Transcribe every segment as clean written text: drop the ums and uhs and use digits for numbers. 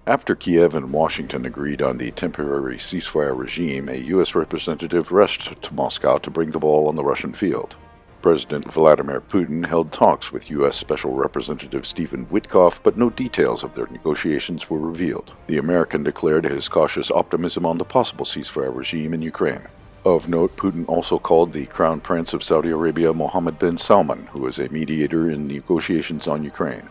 After Kiev and Washington agreed on the temporary ceasefire regime, a U.S. representative rushed to Moscow to bring the ball on the Russian field. President Vladimir Putin held talks with U.S. Special Representative Stephen Witkoff, but no details of their negotiations were revealed. The American declared his cautious optimism on the possible ceasefire regime in Ukraine. Of note, Putin also called the Crown Prince of Saudi Arabia Mohammed bin Salman, who is a mediator in negotiations on Ukraine.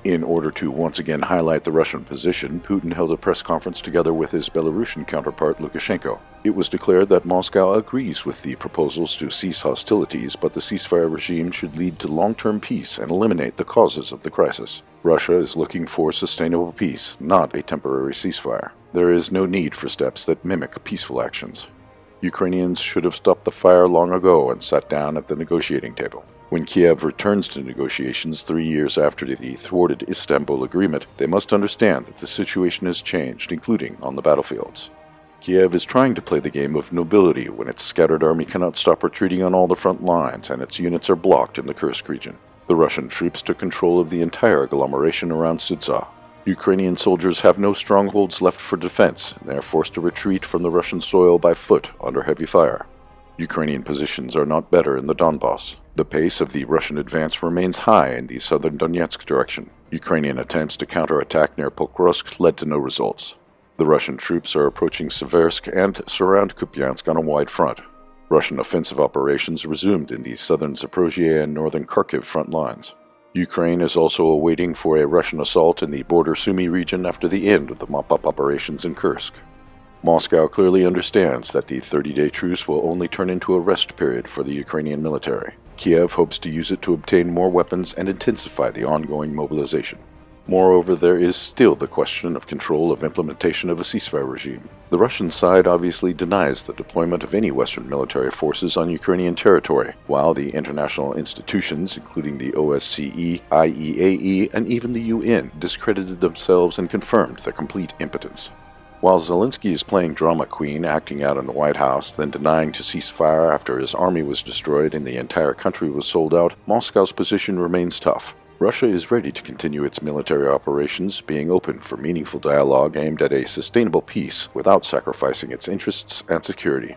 In order to once again highlight the Russian position, Putin held a press conference together with his Belarusian counterpart Lukashenko. It was declared that Moscow agrees with the proposals to cease hostilities, but the ceasefire regime should lead to long-term peace and eliminate the causes of the crisis. Russia is looking for sustainable peace, not a temporary ceasefire. There is no need for steps that mimic peaceful actions. Ukrainians should have stopped the fire long ago and sat down at the negotiating table. When Kiev returns to negotiations 3 years after the thwarted Istanbul Agreement, they must understand that the situation has changed, including on the battlefields. Kiev is trying to play the game of nobility when its scattered army cannot stop retreating on all the front lines and its units are blocked in the Kursk region. The Russian troops took control of the entire agglomeration around Sudza. Ukrainian soldiers have no strongholds left for defense, and they are forced to retreat from the Russian soil by foot under heavy fire. Ukrainian positions are not better in the Donbass. The pace of the Russian advance remains high in the southern Donetsk direction. Ukrainian attempts to counterattack near Pokrovsk led to no results. The Russian troops are approaching Seversk and surround Kupiansk on a wide front. Russian offensive operations resumed in the southern Zaporozhye and northern Kharkiv front lines. Ukraine is also awaiting for a Russian assault in the border Sumy region after the end of the mop-up operations in Kursk. Moscow clearly understands that the 30-day truce will only turn into a rest period for the Ukrainian military. Kiev hopes to use it to obtain more weapons and intensify the ongoing mobilization. Moreover, there is still the question of control of implementation of a ceasefire regime. The Russian side obviously denies the deployment of any Western military forces on Ukrainian territory, while the international institutions, including the OSCE, IAEA, and even the UN, discredited themselves and confirmed their complete impotence. While Zelensky is playing drama queen, acting out in the White House, then denying to cease fire after his army was destroyed and the entire country was sold out, Moscow's position remains tough. Russia is ready to continue its military operations, being open for meaningful dialogue aimed at a sustainable peace without sacrificing its interests and security.